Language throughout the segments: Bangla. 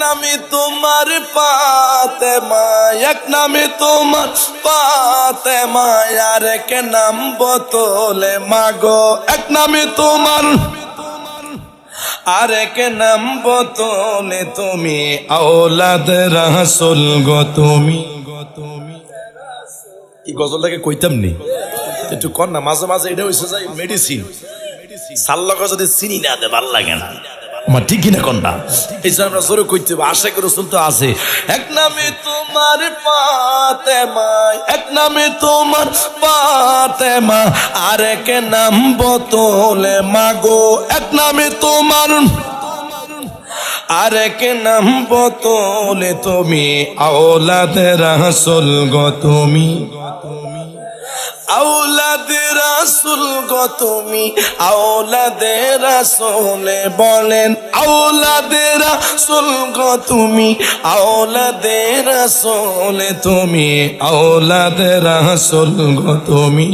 নামে তোমার ফাতেমা, এক নামে তোমার ফাতেমা, আর এক নাম বোতলে মাগো, এক নামে তোমার আর এক নাম বোতলে তুমি, আওলাদ রাসূল গো তুমি। এই গজলটাকে কইতাম নি একটু কর না, মাঝে মাঝে এটা হইছে যাই মেডিসিন সাল্লাহ যদি চিনি না দে ভাল লাগে না আমার, ঠিক কিনা কন্যা? এই জন্য আমরা জোরে কইতে হবে, আশা করে রসুল তো আছে। এক নামে তোমার ফাতেমা, এক নামে তোমার ফাতেমা, আর এক নাম বোতলে মাগো, এক নামে তোমার আর এক নাম বোতলে তুমি, আওলাদ রাসূল গো তুমি, আওলাদ রাসূল গো তুমি, আওলাদ রাসূল বলেন, আওলাদ রাসূল গো তুমি, আওলাদ রাসূল তুমি, আওলাদ রাসূল গো তুমি।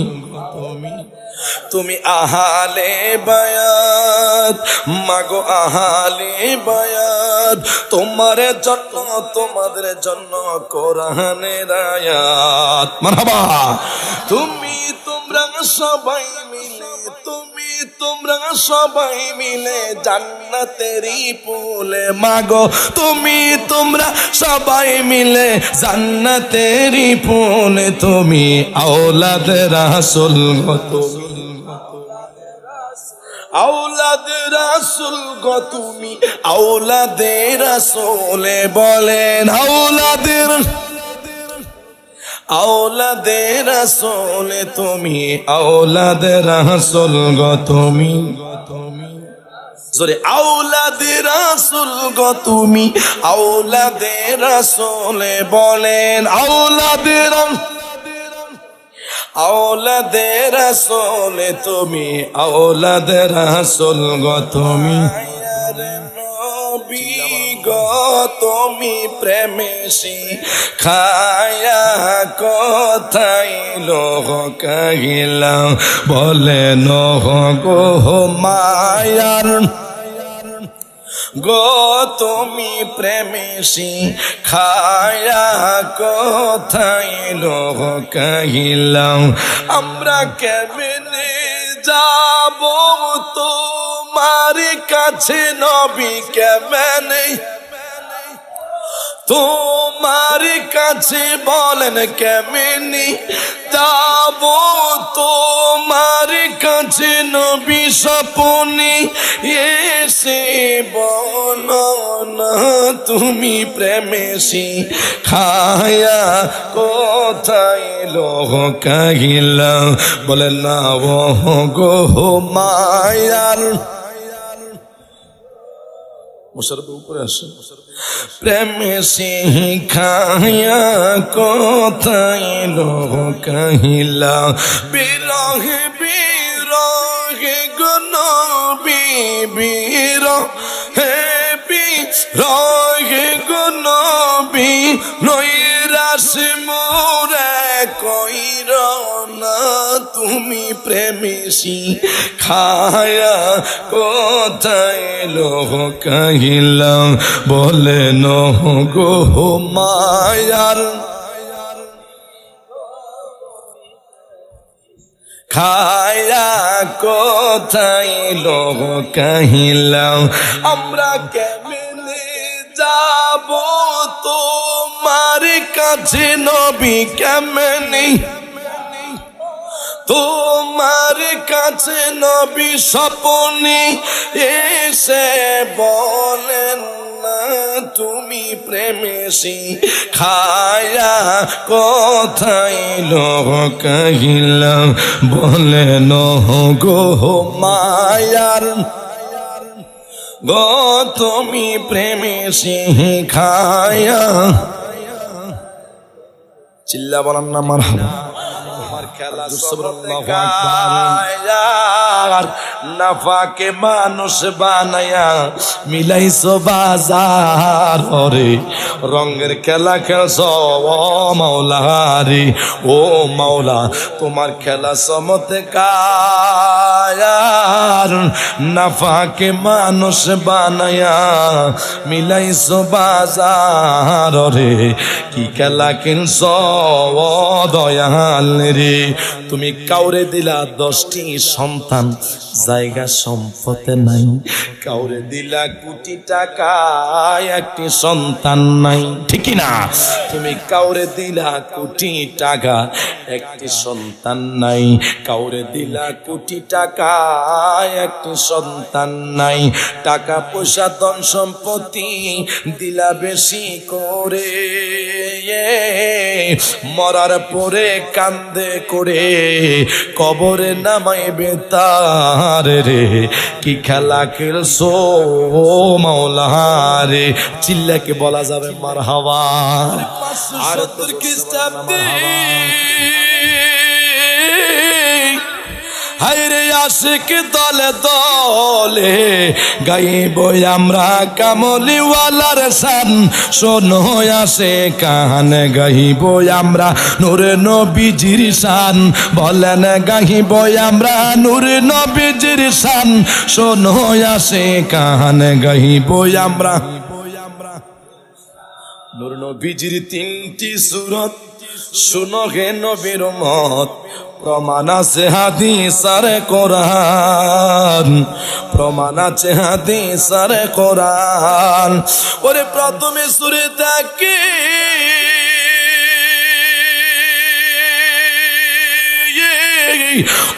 তুমি আহালে বায়াত মাগো, আহালে বায়াত, তোমার জন্য তোমাদের জন্য কোরআনের আয়াত, মারহাবা। তুমি তোমরা সবাই মিলে, তুমি তোমরা সবাই মিলে জান্নাতেরই ফুলে মাগো, তুমি তোমরা সবাই মিলে জান্নাতেরই ফুলে তুমি, আওলাদ রাসূল গো তুমি, আওলাদ রাসূল গো তুমি, আওলাদ রাসূল বলেন, আওলাদ রাসূল তুমি, আওলাদ রাসূল গো তুমি, জোরে আওলাদ রাসূল গো তুমি, আওলাদ রাসূল বলেন, আওলাদ রাসূল তুমি, আওলাদ রাসূল গো তুমি। নবী গো তুমি প্রেমে শিখায়া কোথায় লোক কাহিলা, বলেন গো মায়ার গো তুমি প্রেমে শিখায়া কোথায় লোক কাহিলাম, আমরা কেমনে যাব তোমার কাছে নবী, কেমনে তোমার কাছে বলেন, কেমনে যাব তোমার কাছে নবী, স্বপ্নে এসে বলো না তুমি প্রেমে শিখায়া কোথায় লোক কাহিলা, বলেন না ও গো মায়ার মুশারফ উপরে আসে, প্রেমে শিখায়া কোথায় লোক কাহিলা, বিরহে বিরহে গো নবী, বিরহে বিরহে গো নবী, নৈরাশ মোরে কইর না তুমি প্রেমে শিখায়া কোথায় লোক কাহিলা, বলেন গো মায়ার খায়া কোথায় লোক কাহিলা, আমরা কেমনে যাব তোমার কাছে নবী, কেমনে তোমার কাছে নবী, স্বপ্নে এসে বলেন না তুমি প্রেমে শিখায়া কোথায় লোক কাহিলা, বলেন গো মায়ার গো তুমি প্রেমে শিখায়া, চিল্লা বলেন না মারহাবা। খেলা সুবহানাল্লাহু আকবার। নাফাকে মানুষ বানায়া মিলাইছো বাজার রে, রঙের খেলা খেলছো ও মাওলা রে, ও মাওলা তোমার খেলা চমৎকার। নাফাকে মানুষ বানায়া মিলাইছো বাজার রে, কি খেলা খেলছো ও দয়াল রে। তুমি কাউরে দিলা 10টি সন্তান, জায়গা সম্পদে নাই। কাউরে দিলা কোটি টাকা, একটি সন্তান নাই, ঠিক না? তুমি কাউরে দিলা কোটি টাকা, একটি সন্তান নাই। কাউরে দিলা কোটি টাকা, একটি সন্তান নাই। টাকা পয়সা ধন সম্পত্তি দিলা বেশি করে, মরার পরে কান্দে করে কবরে নামাইবে তার রে, কি খেলা খেলছো মাওলা রে। চিল্লাকে বলা যাবে মারহাবা। আর তোর খ্রিস্টাব্দে হায়রে আশিক দলে দলে গাইব আমরা কামলিওয়ালার শান। শোনো আসে কান গাইব আমরা নূরে নবীজির শান। বলেন গাইব আমরা নূরে নবীজির শান। শোনো আসে কান গাইব আমরা নূর নবীজির 3টি সূরত। শুনো হে নবীর মত, প্রমাণ আছে হাদিস আর কোরআন, প্রমাণ আছে হাদিস আর কোরআন। ওরে প্রথমে সূরা তাকে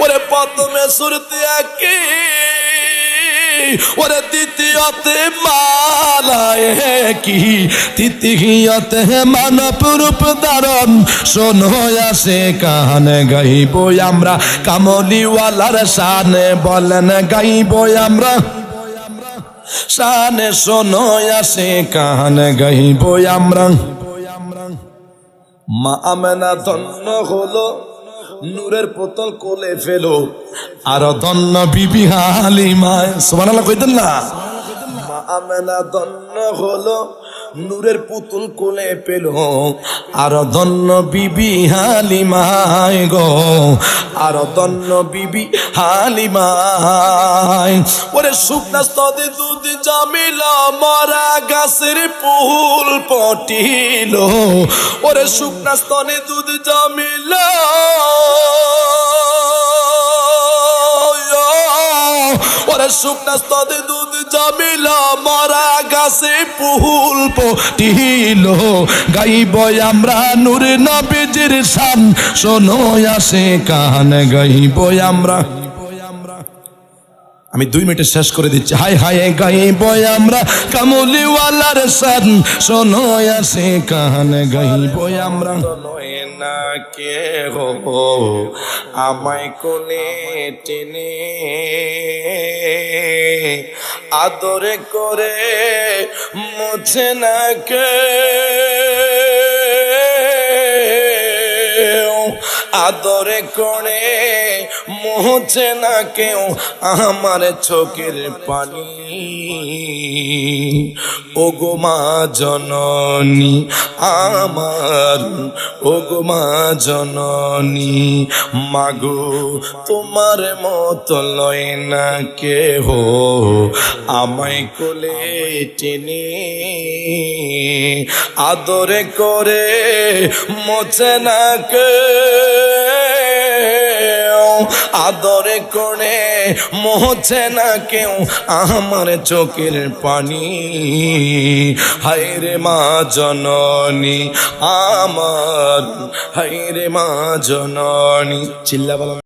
ওরে প্রথমে সূরা তাকে, ওরে দ্বিতীয়তে মালায় কি, তৃতীয়তে মানব রূপ ধারণ। শোনো আসে কান গাইব আমরা কামলিওয়ালার শানে। বলেন গাইব আমরা শানে। শোনো আসে কান গাইব আমরা। মা আমেনা ধন্য হলো, নূরের পুতুল কোলে ফেলো। আর ধন্য বিবি হালিমা, সুবহানাল্লাহ কইতেন না? মা আমেনা ধন্য হলো, নূরের পুতুল কোলে পেল। আর ধন্য বিবি হালিমায় গো, আর ধন্য বিবি হালিমায়। ওরে শুকনা স্তদে দুধ জমিল, মরা গাছের ফুল পটিল। ওরে শুকনা স্তনে দুধ জমিল, ওরে শুকনা স্তনে দুধ জমিল, মরা গাছে ফুল পটিল। গাইব আমরা নূর নবীজির শান। শোনো আসে কান গাইব আমরা। আমি 2 মিনিটে শেষ করে দিচ্ছি। হায় হায় গাইব আমরা কামলিওয়ালার শান। শোনো আসে কান গাইব আমরা। না কে হো আমায় কোলে টেনে আদরে করে মুছে না কে, আদরে করে মুছে না কেউ আমার চোখের পানি। ওগো মা জননী আমার, ওগো মা জননী, মাগো তোমার মতো লয় না কেহ আমায় কোলে টেনে আদরে করে মোছে না কেউ, আদরে করে মোছে না কেউ আমার চোখের পানি। হায় রে মা জননী আমার, হায় রে মা জননী। চিল্লা বলো।